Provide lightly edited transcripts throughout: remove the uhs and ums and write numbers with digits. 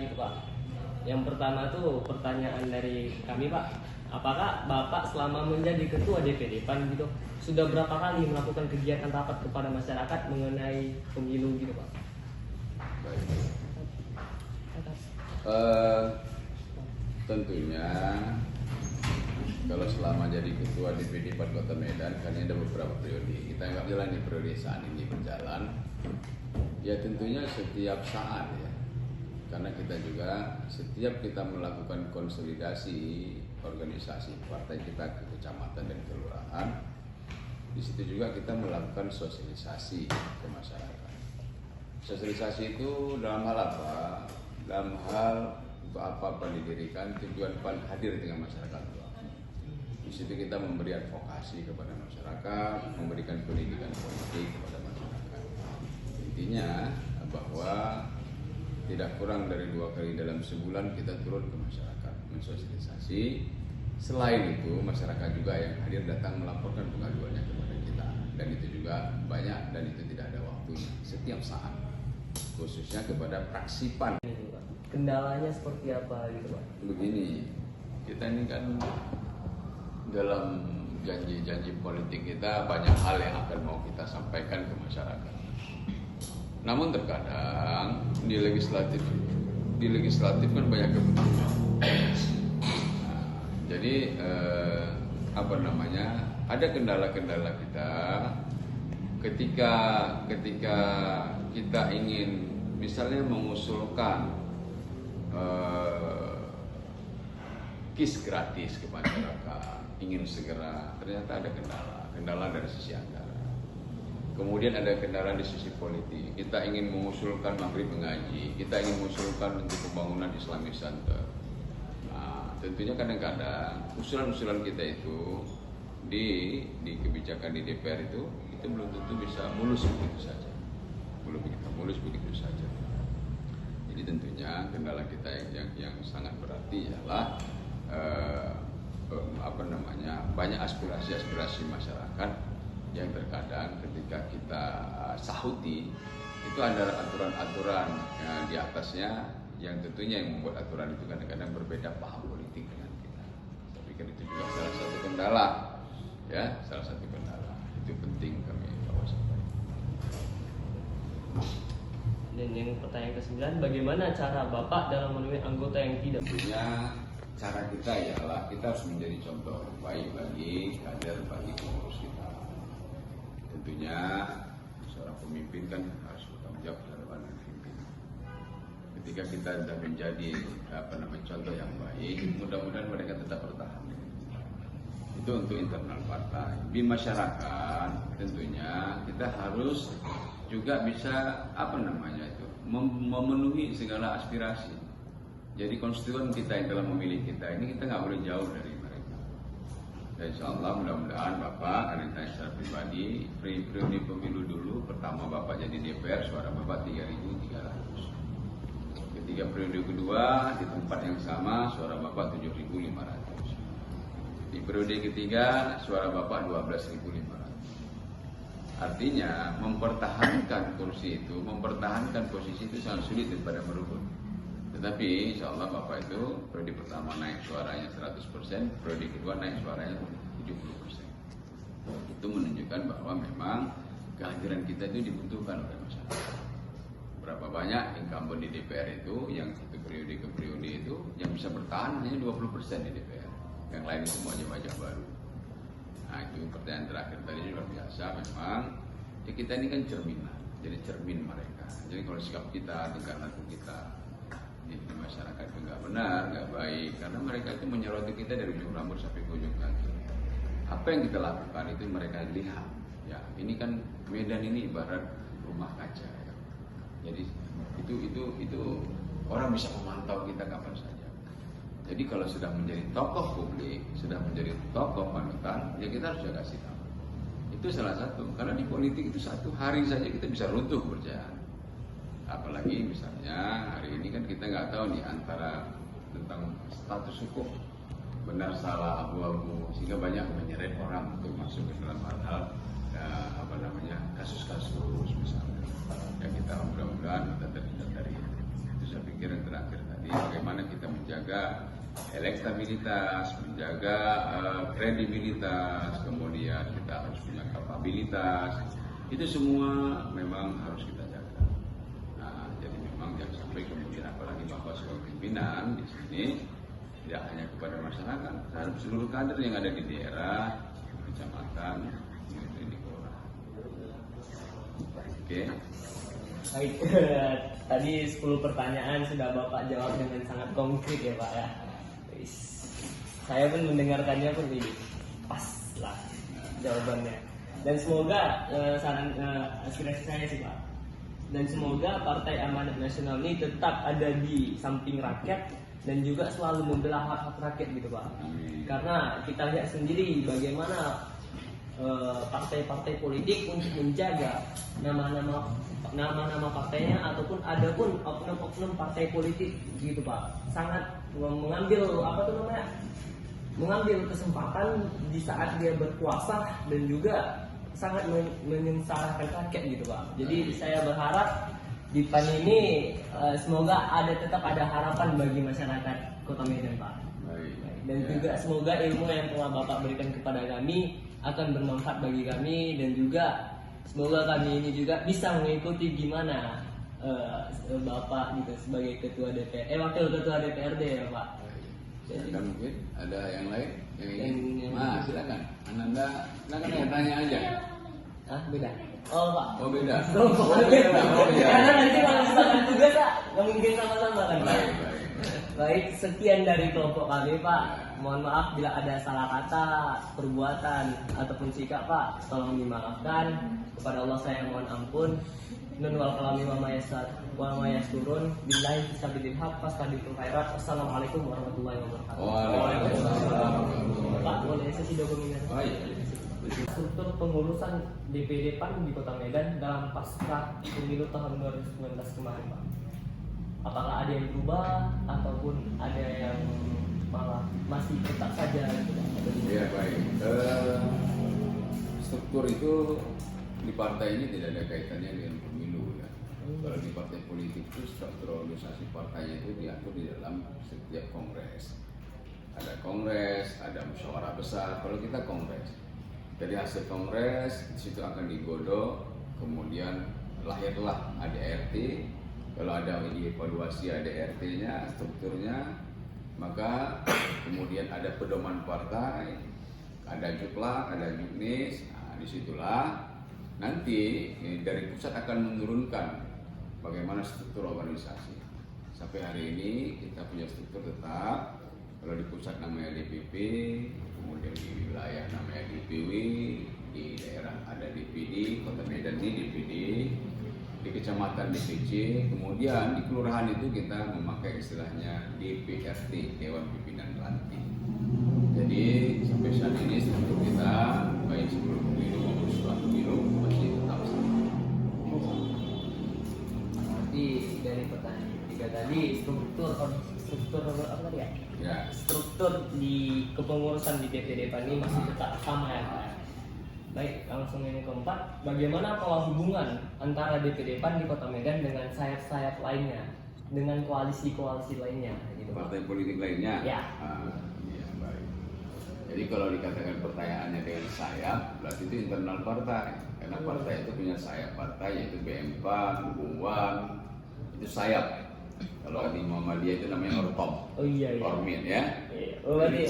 gitu Pak. Yang pertama tuh pertanyaan dari kami Pak, apakah Bapak selama menjadi ketua DPD PAN gitu sudah berapa kali melakukan kegiatan rapat kepada masyarakat mengenai pemilu gitu Pak? Baik. Tentunya kalau selama jadi ketua DPD PAN Kota Medan, karena ada beberapa periode, kita nggak jalani periode saat ini berjalan, ya tentunya setiap saat ya, karena kita juga setiap kita melakukan konsolidasi organisasi partai kita ke kecamatan dan kelurahan, di situ juga kita melakukan sosialisasi ke masyarakat. Sosialisasi itu dalam hal apa? Dalam hal untuk apa didirikan, tujuan PAN hadir dengan masyarakat. Di situ kita memberi advokasi kepada masyarakat, memberikan pendidikan politik kepada masyarakat. Intinya bahwa tidak kurang dari 2 kali dalam sebulan kita turun ke masyarakat mensosialisasi. Selain itu masyarakat juga yang hadir datang melaporkan pengaduannya kepada kita, dan itu juga banyak dan itu tidak ada waktunya, setiap saat, khususnya kepada fraksi PAN. Kendalanya seperti apa gitu Pak? Begini, kita ini kan dalam janji-janji politik kita banyak hal yang akan mau kita sampaikan ke masyarakat. Namun terkadang di legislatif kan banyak kepentingan. Jadi ada kendala-kendala kita ketika kita ingin misalnya mengusulkan KIS gratis ke masyarakat, ingin segera, ternyata ada kendala dari sisi anggaran. Kemudian ada kendala di sisi politik. Kita ingin mengusulkan maghrib mengaji, kita ingin mengusulkan untuk pembangunan Islamic Center. Nah, tentunya kadang-kadang usulan-usulan kita itu di kebijakan di DPR itu belum tentu bisa mulus begitu saja. Mulus begitu saja. Jadi tentunya kendala kita yang sangat berarti ialah banyak aspirasi masyarakat yang terkadang ketika kita sahuti itu ada aturan-aturan di atasnya yang tentunya yang membuat aturan itu kadang-kadang berbeda paham politik dengan kita. Saya pikir itu juga salah satu kendala, ya, itu penting kami bawa sampaikan. Dan yang pertanyaan ke-9, bagaimana cara Bapak dalam memilih anggota yang tidak? Tentunya cara kita ialah kita harus menjadi contoh baik bagi kader, bagi pengurus kita. Tentunya seorang pemimpin kan harus bertanggung jawab terhadap pemimpin. Ketika kita sudah menjadi contoh yang baik, mudah-mudahan mereka tetap bertahan. Itu untuk internal partai. Di masyarakat tentunya kita harus juga bisa memenuhi segala aspirasi. Jadi konstituen kita yang telah memilih kita ini kita nggak boleh jauh dari mereka. Dan insya Allah mudah-mudahan Bapak, karena saya secara pribadi, periode pemilu dulu, pertama Bapak jadi DPR, suara Bapak 3.300. Ketika periode kedua di tempat yang sama, suara Bapak 7.500. Di periode ketiga, suara Bapak 12.500. Artinya mempertahankan kursi itu, mempertahankan posisi itu sangat sulit daripada merebut. Tetapi insya Allah Bapak itu periode pertama naik suaranya 100%, periode kedua naik suaranya 70%. Itu menunjukkan bahwa memang kehadiran kita itu dibutuhkan oleh masyarakat. Berapa banyak incumbent di DPR itu yang satu periode ke periode itu yang bisa bertahan hanya 20% di DPR. Yang lain itu wajah-wajah baru. Nah itu pertanyaan terakhir tadi luar biasa memang. Ya kita ini kan cerminan, jadi cermin mereka. Jadi kalau sikap kita, tingkah laku kita di masyarakat itu nggak benar, nggak baik, karena mereka itu menyoroti kita dari ujung rambut sampai ke ujung kaki. Apa yang kita lakukan itu mereka lihat. Ya ini kan Medan ini ibarat rumah kaca. Ya. Jadi itu orang bisa memantau kita kapan saja. Jadi kalau sudah menjadi tokoh publik, sudah menjadi tokoh panutan, ya kita harus jaga sikap. Itu salah satu. Karena di politik itu satu hari saja kita bisa runtuh berjalan. Apalagi misalnya hari ini kan kita nggak tahu nih antara tentang status hukum benar salah abu-abu sehingga banyak menyeret orang untuk masuk ke dalam hal-hal kasus-kasus misalnya. Ya kita mudah-mudahan kita terhindar dari itu. Saya pikir yang terakhir tadi. Jadi bagaimana kita menjaga elektabilitas, menjaga kredibilitas, kemudian kita harus punya kapabilitas. Itu semua memang harus kita jaga. Nah, jadi memang jangan sampai kemudian apalagi Bapak sebagai pimpinan di sini tidak hanya kepada masyarakat, terhadap seluruh kader yang ada di daerah, kecamatan, di kelurahan. Oke. Baik, tadi 10 pertanyaan sudah Bapak jawab dengan sangat konkret ya Pak ya. Saya pun mendengarkannya pun ini pas lah jawabannya. Dan semoga saran aspirasi saya sih Pak. Dan semoga Partai Amanat Nasional ini tetap ada di samping rakyat dan juga selalu membela hak-hak rakyat gitu Pak. Karena kita lihat sendiri bagaimana partai-partai politik untuk menjaga nama-nama partainya ataupun ada pun oknum-oknum partai politik gitu Pak, sangat mengambil mengambil kesempatan di saat dia berkuasa dan juga sangat menyengsarakan rakyat gitu Pak. Jadi saya berharap di PAN ini semoga tetap ada harapan bagi masyarakat Kota Medan Pak. Dan juga semoga ilmu yang telah Bapak berikan kepada kami akan bermanfaat bagi kami, dan juga semoga kami ini juga bisa mengikuti gimana Bapak gitu sebagai ketua DPR, wakil ketua DPRD ya Pak. Jadi mungkin ada yang lain yang ingin. Silakan. Ananda, silakan tanya aja. Beda. Oh Pak. Oh beda. Karena nanti kalau misalkan tugas Pak, nggak mungkin sama-sama kan Pak. Baik, sekian dari kelompok kami Pak. Mohon maaf bila ada salah kata, perbuatan ataupun sikap Pak, tolong dimaafkan. Kepada Allah saya mohon ampun. Nun wal kalami wa ma yasturun billahi fisabilil haq fastaqimul khairat. Wassalamualaikum warahmatullahi wabarakatuh. Waalaikumsalam. Pak, boleh sesi dokumentasi? Oh iya. Struktur pengurusan DPD PAN di Kota Medan dalam pasca pemilu tahun 2019 kemarin Pak. Apakah ada yang berubah ataupun ada yang malah masih tetap saja gitu? Ya baik. Struktur itu di partai ini tidak ada kaitannya dengan pemilu ya. Kalau di partai politik itu struktur organisasi partainya itu diatur di dalam setiap kongres. Ada kongres, ada musyawarah besar. Kalau kita kongres, dari hasil kongres di situ akan digodok, kemudian lahirlah ADRT. Kalau ada evaluasi ADRT-nya, strukturnya, maka kemudian ada pedoman partai, ada juklak, ada juknis. Nah, disitulah nanti dari pusat akan menurunkan bagaimana struktur organisasi. Sampai hari ini kita punya struktur tetap. Kalau di pusat namanya DPP, kemudian di wilayah namanya DPW, di daerah ada DPD, Kota Medan ini DPD, di kecamatan DPC, kemudian di kelurahan itu kita memakai istilahnya DPRT, Dewan Pimpinan Ranting. Jadi sampai saat ini struktur kita baik sebelum pemilu maupun setelah pemilu masih tetap sama. Berarti dari pertanyaan ketiga tadi struktur apa tadi ya? Ya. Struktur di kepengurusan di DPD PAN ini masih tetap sama ya Pak. Baik, langsung yang keempat, bagaimana pola hubungan antara DPD PAN di Kota Medan dengan sayap-sayap lainnya, dengan koalisi-koalisi lainnya gitu, Partai politik lainnya? Ya. Ya, baik. Jadi kalau dikatakan pertanyaannya dengan sayap, berarti itu internal partai. Karena partai itu punya sayap partai, yaitu BM-PAN, UUAN, itu sayap. Kalau di Muhammadiyah itu namanya Orkom. Oh iya. Ormin ya. Iya. Oh berarti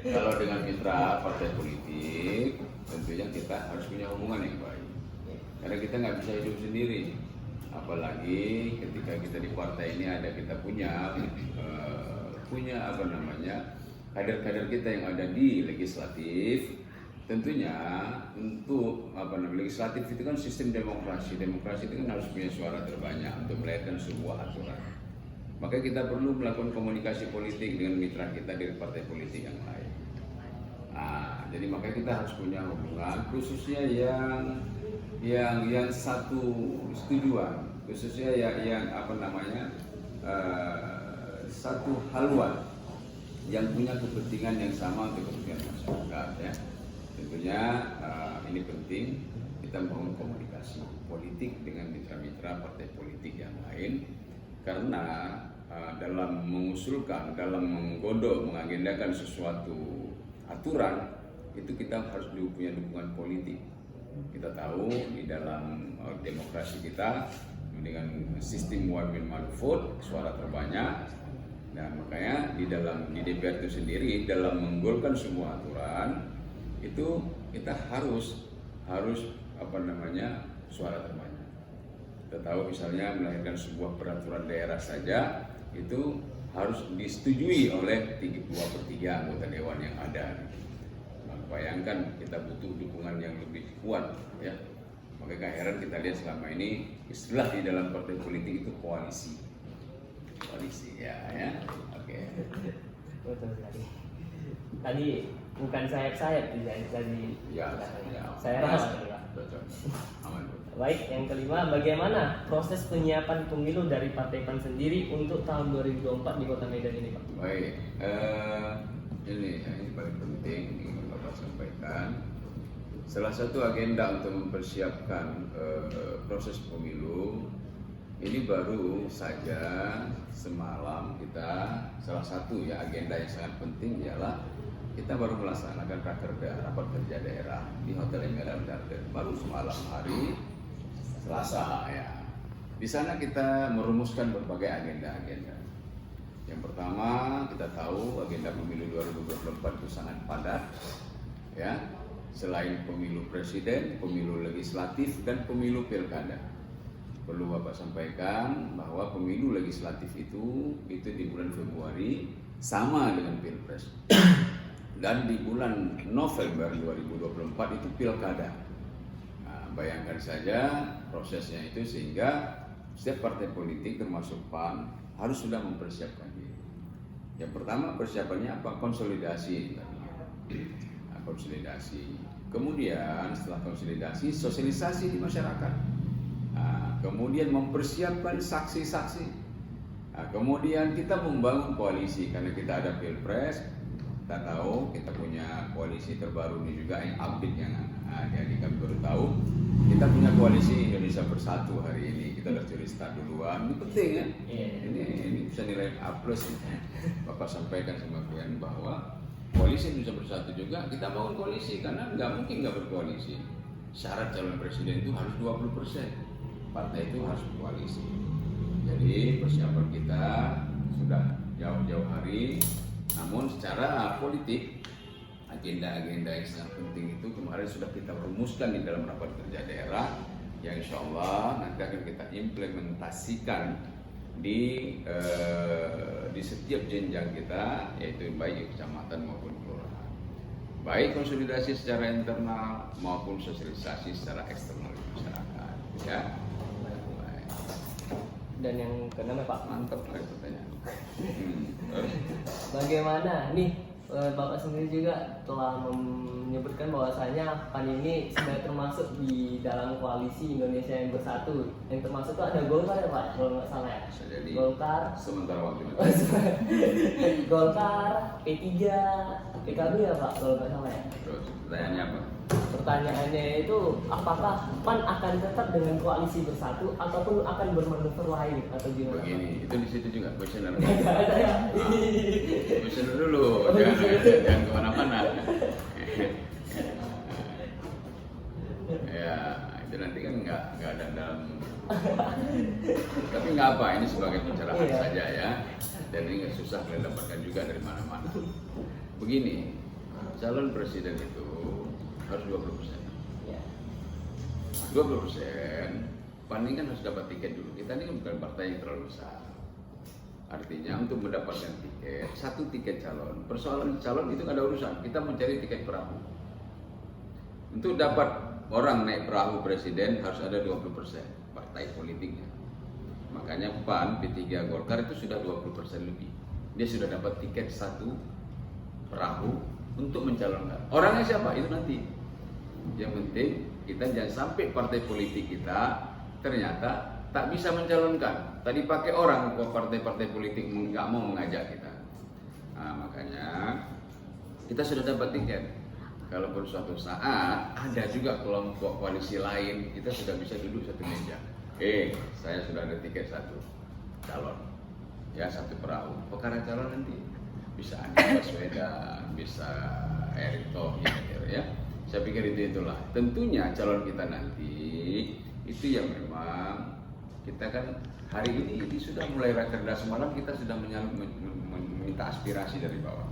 kalau dengan mitra partai politik, tentunya kita harus punya hubungan yang baik. Karena kita nggak bisa hidup sendiri. Apalagi ketika kita di partai ini kita punya kader-kader kita yang ada di legislatif. Tentunya untuk legislatif itu kan sistem demokrasi itu kan harus punya suara terbanyak untuk melahirkan sebuah aturan. Maka kita perlu melakukan komunikasi politik dengan mitra kita dari partai politik yang lain. Jadi makanya kita harus punya hubungan khususnya yang satu tujuan, khususnya yang satu haluan yang punya kepentingan yang sama untuk kepentingan masyarakat ya. Tentunya ini penting kita membangun komunikasi politik dengan mitra-mitra partai politik yang lain, Karena dalam mengusulkan, dalam menggodok, mengagendakan sesuatu aturan, itu kita harus punya dukungan politik. Kita tahu di dalam demokrasi kita dengan sistem one man one vote, suara terbanyak, dan makanya di DPR itu sendiri dalam menggolkan semua aturan itu kita harus suara terbanyak. Kita tahu misalnya melahirkan sebuah peraturan daerah saja itu harus disetujui oleh 2/3 anggota dewan yang ada. Bayangkan kita butuh dukungan yang lebih kuat, ya. Maka gak heran kita lihat selama ini istilah di dalam partai politik itu koalisi, ya. Oke. Betul sekali. Tadi bukan sayap-sayap tadi. Ya. Saya rasa. Aman. Baik, yang kelima, bagaimana proses penyiapan pemilu dari Partai PAN sendiri untuk tahun 2024 di Kota Medan ini, Pak? Baik, ini paling penting ingin Bapak sampaikan. Salah satu agenda untuk mempersiapkan proses pemilu ini baru saja semalam kita, salah satu ya agenda yang sangat penting ialah kita baru melaksanakan rapat kerja daerah di Hotel Emerald Garden baru semalam hari Selasa, ya. Di sana kita merumuskan berbagai agenda-agenda. Yang pertama, kita tahu agenda pemilu 2024 itu sangat padat, ya. Selain pemilu presiden, pemilu legislatif, dan pemilu pilkada. Perlu Bapak sampaikan bahwa pemilu legislatif itu di bulan Februari sama dengan pilpres. Dan di bulan November 2024 itu pilkada. Nah, bayangkan saja prosesnya itu, sehingga setiap partai politik termasuk PAN harus sudah mempersiapkan diri. Yang pertama persiapannya apa? Konsolidasi. Nah, konsolidasi. Kemudian setelah konsolidasi, sosialisasi di masyarakat. Nah, kemudian mempersiapkan saksi-saksi. Nah, kemudian kita membangun koalisi karena kita ada pilpres. Kita tahu kita punya koalisi terbaru ini juga yang update yang jadi kami baru tahu kita punya koalisi Indonesia Bersatu hari ini. Kita sudah cerita duluan, ini penting ya. Ini bisa nilai A+. Bapak sampaikan sama kalian bahwa koalisi Indonesia Bersatu juga kita bangun koalisi karena nggak mungkin nggak berkoalisi. Syarat calon presiden itu harus 20%. Partai itu harus berkoalisi. Jadi persiapan kita sudah jauh-jauh hari. Namun secara politik agenda-agenda yang sangat penting itu kemarin sudah kita rumuskan di dalam rapat kerja daerah yang insya Allah nanti akan kita implementasikan di setiap jenjang kita, yaitu baik kecamatan maupun kelurahan. Baik konsolidasi secara internal maupun sosialisasi secara eksternal di masyarakat, ya. Dan yang keenam ya Pak, Mantap pertanyaan. Bagaimana nih Bapak sendiri juga telah menyebutkan bahwasanya PAN ini sudah termasuk di dalam koalisi Indonesia yang Bersatu, yang termasuk itu ada Golkar ya Pak, kalau nggak salah ya. Jadi Golkar, sementara waktu itu. Golkar, P3, PKB ya Pak, kalau nggak salah ya. Terus pertanyaannya apa? Pertanyaannya itu, apakah PAN akan tetap dengan koalisi Bersatu ataupun akan bermanuver lain atau gimana? Begini, itu di situ juga questionnaire. Saya Questionnaire dulu, jangan kemana-mana. Ya, itu nanti kan nggak ada dalam. Tapi nggak apa, ini sebagai pencerahan saja ya. Dan ini nggak susah kalian dapatkan juga dari mana-mana. Begini, calon presiden itu harus 20%. Ya. 20%, PAN ini kan harus dapat tiket dulu. Kita ini kan bukan partai yang terlalu besar. Artinya untuk mendapatkan tiket, satu tiket calon, persoalan calon itu nggak ada urusan. Kita mencari tiket perahu. Untuk dapat orang naik perahu presiden harus ada 20% partai politiknya. Makanya PAN, P3, Golkar itu sudah 20% lebih. Dia sudah dapat tiket satu perahu untuk mencalonkan. Orangnya siapa? Itu nanti. Yang penting kita jangan sampai partai politik kita ternyata tak bisa mencalonkan. Tadi pakai orang kok partai-partai politik nggak mau mengajak kita. Nah, makanya kita sudah dapat tiket. Kalaupun suatu saat ada juga kelompok koalisi lain, kita sudah bisa duduk satu meja. Saya sudah ada tiket satu. calon, ya satu perahu. Perkara calon nanti bisa Anies Baswedan, bisa Erick Thohir, ya. Saya pikir itulah. Tentunya calon kita nanti itu yang memang kita kan hari ini sudah mulai rakernas semalam kita sudah meminta aspirasi dari bawah.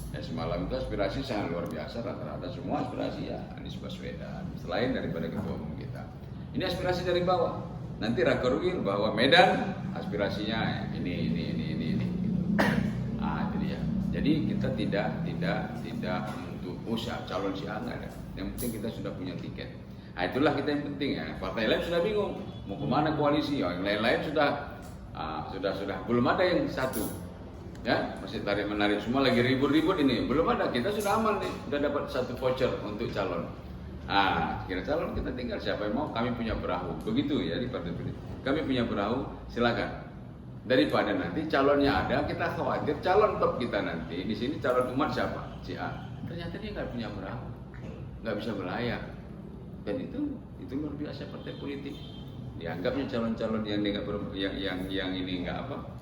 Ya, semalam itu aspirasi sangat luar biasa, rata-rata semua aspirasi ya Anies Baswedan, selain daripada ketua umum kita. Ini aspirasi dari bawah. Nanti rakerwil bahwa Medan aspirasinya ini. Gitu. Ah, jadi ya. Jadi kita tidak untuk usaha calon si nggak ada. Yang penting kita sudah punya tiket. Nah, itulah kita yang penting ya. Partai lain sudah bingung mau kemana koalisi. Yang lain-lain sudah belum ada yang satu. Ya, masih tarik menarik semua lagi ribut-ribut ini. Belum ada, kita sudah aman nih, sudah dapat satu voucher untuk calon. Kira calon kita tinggal siapa yang mau, kami punya perahu. Begitu ya di partai politik. Kami punya perahu, silakan. Daripada nanti calonnya ada, kita khawatir calon top kita nanti di sini calon umat siapa? Si A. Ternyata dia nggak punya perahu, nggak bisa melayar. Dan itu luar biasa partai politik. Dianggapnya calon-calon yang ini nggak apa?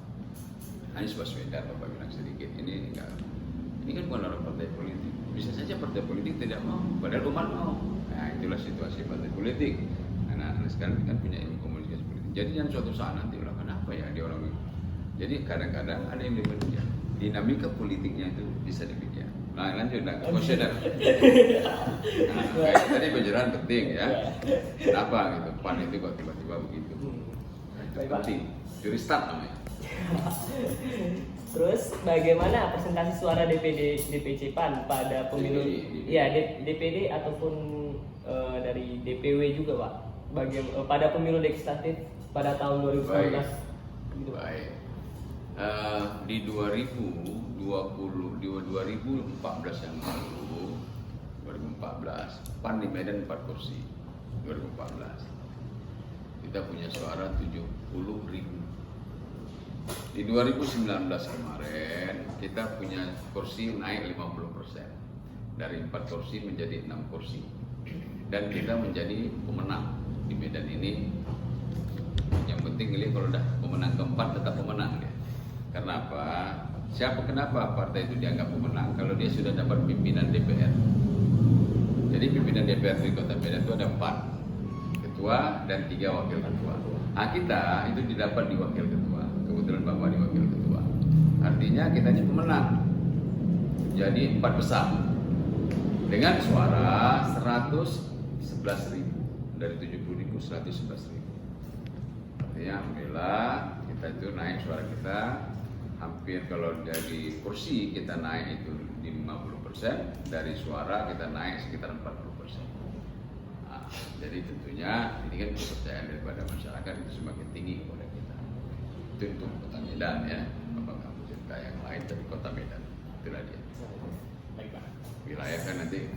Anies Baswedan, Bapak bilang sedikit, ini enggak. Ini kan bukan orang partai politik. Bisa saja partai politik tidak mau, padahal umat mau. Nah, itulah situasi partai politik. Nah, sekarang kan punya ilmu komunikasi politik. Jadi yang suatu saat nanti ulah kenapa ya dia orang. Jadi kadang-kadang ada yang demikian. Dinamika politiknya itu bisa demikian. Nah, lanjut ke questionnaire. Tadi penjelasan penting ya. Kenapa gitu? PAN itu kok tiba-tiba begitu. Nah, itu penting. Juri start namanya. Terus bagaimana presentasi suara DPC PAN pada pemilu DPD ataupun dari DPW juga Pak pada pemilu legislatif pada tahun 2019 gitu. Baik. Di 2014 yang lalu 2014 PAN di Medan 4 kursi 2014 kita punya suara 70.000. Di 2019 kemarin kita punya kursi naik 50%, dari 4 kursi menjadi 6 kursi, dan kita menjadi pemenang di Medan ini. Yang penting ini kalau udah pemenang keempat tetap pemenang ya. Karena apa? Kenapa partai itu dianggap pemenang? Kalau dia sudah dapat pimpinan DPR. Jadi pimpinan DPR di Kota Medan itu ada 4 ketua dan 3 wakil ketua. Nah, kita itu didapat di wakil ketua. Kebetulan Bapak di wakil ketua. Artinya kita ini pemenang. Jadi 4 besar. Dengan suara 111.000 dari 70.000 111.000. Artinya alhamdulillah kita itu naik suara kita hampir, kalau dari kursi kita naik itu di 50%, dari suara kita naik sekitar 40%. Nah, jadi tentunya ini kan kepercayaan daripada masyarakat itu semakin tinggi kepada kita. Itu untuk Kota Medan ya. Bapak kamu cerita yang lain dari Kota Medan. Itulah dia. Baik Pak. Wilayah kan nanti